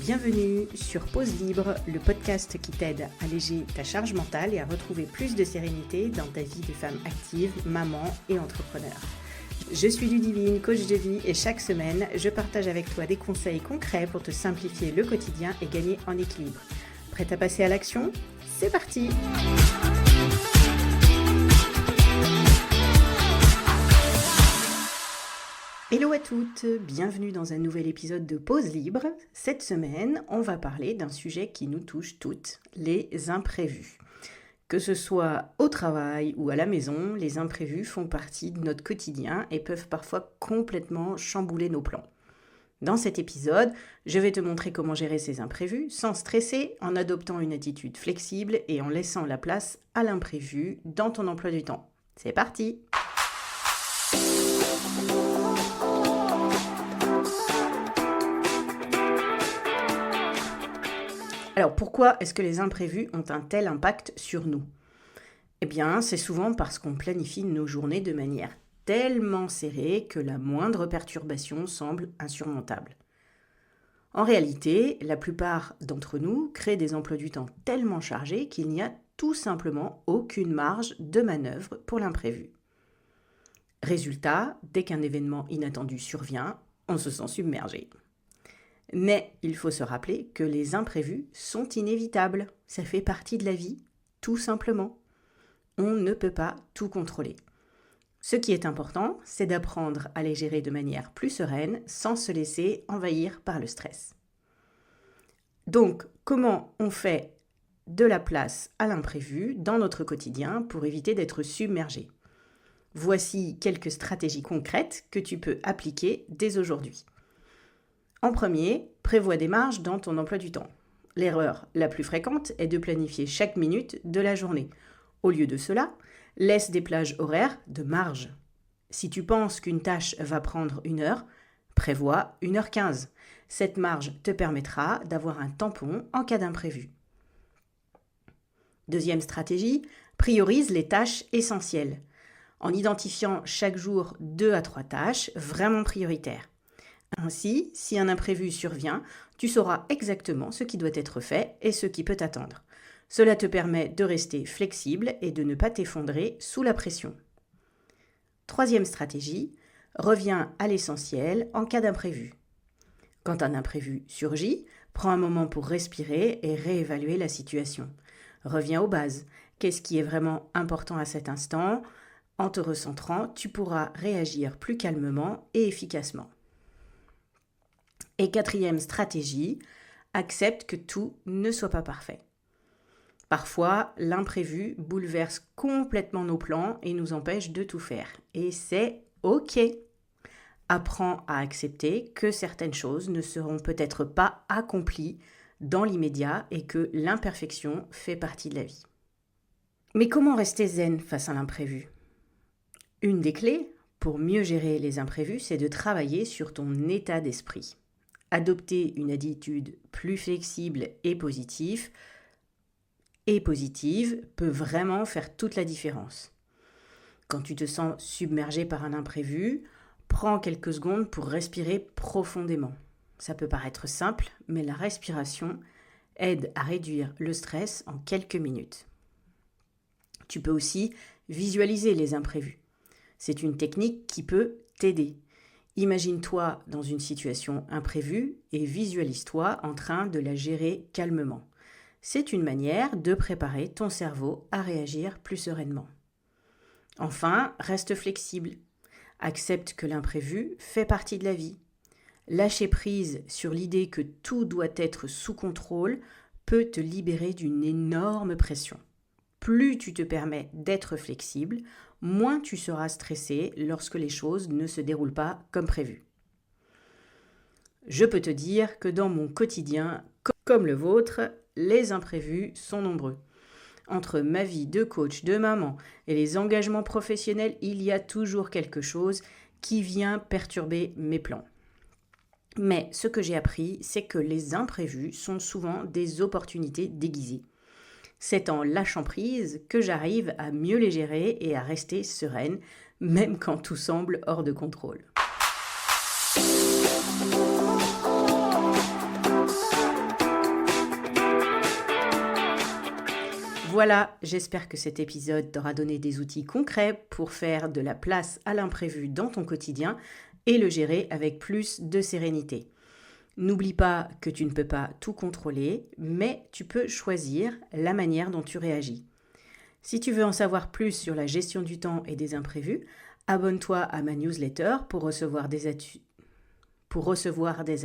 Bienvenue sur Pause Libre, le podcast qui t'aide à alléger ta charge mentale et à retrouver plus de sérénité dans ta vie de femme active, maman et entrepreneur. Je suis Ludivine, coach de vie, et chaque semaine, je partage avec toi des conseils concrets pour te simplifier le quotidien et gagner en équilibre. Prête à passer à l'action ? C'est parti ! Hello à toutes, bienvenue dans un nouvel épisode de Pause Libre. Cette semaine, on va parler d'un sujet qui nous touche toutes, les imprévus. Que ce soit au travail ou à la maison, les imprévus font partie de notre quotidien et peuvent parfois complètement chambouler nos plans. Dans cet épisode, je vais te montrer comment gérer ces imprévus sans stresser, en adoptant une attitude flexible et en laissant la place à l'imprévu dans ton emploi du temps. C'est parti ! Alors pourquoi est-ce que les imprévus ont un tel impact sur nous ? Eh bien, c'est souvent parce qu'on planifie nos journées de manière tellement serrée que la moindre perturbation semble insurmontable. En réalité, la plupart d'entre nous créent des emplois du temps tellement chargés qu'il n'y a tout simplement aucune marge de manœuvre pour l'imprévu. Résultat, dès qu'un événement inattendu survient, on se sent submergé. Mais il faut se rappeler que les imprévus sont inévitables. Ça fait partie de la vie, tout simplement. On ne peut pas tout contrôler. Ce qui est important, c'est d'apprendre à les gérer de manière plus sereine, sans se laisser envahir par le stress. Donc, comment on fait de la place à l'imprévu dans notre quotidien pour éviter d'être submergé ? Voici quelques stratégies concrètes que tu peux appliquer dès aujourd'hui. En premier, prévois des marges dans ton emploi du temps. L'erreur la plus fréquente est de planifier chaque minute de la journée. Au lieu de cela, laisse des plages horaires de marge. Si tu penses qu'une tâche va prendre 1 heure, prévois 1h15. Cette marge te permettra d'avoir un tampon en cas d'imprévu. Deuxième stratégie, priorise les tâches essentielles, en identifiant chaque jour 2 à 3 tâches vraiment prioritaires. Ainsi, si un imprévu survient, tu sauras exactement ce qui doit être fait et ce qui peut attendre. Cela te permet de rester flexible et de ne pas t'effondrer sous la pression. Troisième stratégie, reviens à l'essentiel en cas d'imprévu. Quand un imprévu surgit, prends un moment pour respirer et réévaluer la situation. Reviens aux bases. Qu'est-ce qui est vraiment important à cet instant ? En te recentrant, tu pourras réagir plus calmement et efficacement. Et quatrième stratégie, accepte que tout ne soit pas parfait. Parfois, l'imprévu bouleverse complètement nos plans et nous empêche de tout faire. Et c'est OK. Apprends à accepter que certaines choses ne seront peut-être pas accomplies dans l'immédiat et que l'imperfection fait partie de la vie. Mais comment rester zen face à l'imprévu ? Une des clés pour mieux gérer les imprévus, c'est de travailler sur ton état d'esprit. Adopter une attitude plus flexible et positive peut vraiment faire toute la différence. Quand tu te sens submergé par un imprévu, prends quelques secondes pour respirer profondément. Ça peut paraître simple, mais la respiration aide à réduire le stress en quelques minutes. Tu peux aussi visualiser les imprévus. C'est une technique qui peut t'aider. Imagine-toi dans une situation imprévue et visualise-toi en train de la gérer calmement. C'est une manière de préparer ton cerveau à réagir plus sereinement. Enfin, reste flexible. Accepte que l'imprévu fait partie de la vie. Lâcher prise sur l'idée que tout doit être sous contrôle peut te libérer d'une énorme pression. Plus tu te permets d'être flexible, moins tu seras stressé lorsque les choses ne se déroulent pas comme prévu. Je peux te dire que dans mon quotidien, comme le vôtre, les imprévus sont nombreux. Entre ma vie de coach, de maman et les engagements professionnels, il y a toujours quelque chose qui vient perturber mes plans. Mais ce que j'ai appris, c'est que les imprévus sont souvent des opportunités déguisées. C'est en lâchant prise que j'arrive à mieux les gérer et à rester sereine, même quand tout semble hors de contrôle. Voilà, j'espère que cet épisode t'aura donné des outils concrets pour faire de la place à l'imprévu dans ton quotidien et le gérer avec plus de sérénité. N'oublie pas que tu ne peux pas tout contrôler, mais tu peux choisir la manière dont tu réagis. Si tu veux en savoir plus sur la gestion du temps et des imprévus, abonne-toi à ma newsletter pour recevoir des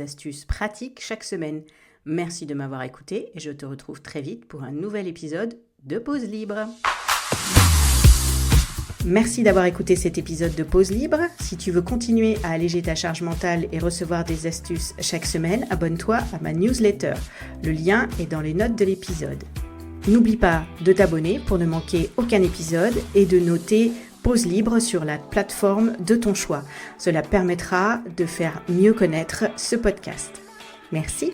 astuces pratiques chaque semaine. Merci de m'avoir écouté et je te retrouve très vite pour un nouvel épisode de Pause Libre. Merci d'avoir écouté cet épisode de Pause Libre. Si tu veux continuer à alléger ta charge mentale et recevoir des astuces chaque semaine, abonne-toi à ma newsletter. Le lien est dans les notes de l'épisode. N'oublie pas de t'abonner pour ne manquer aucun épisode et de noter Pause Libre sur la plateforme de ton choix. Cela permettra de faire mieux connaître ce podcast. Merci.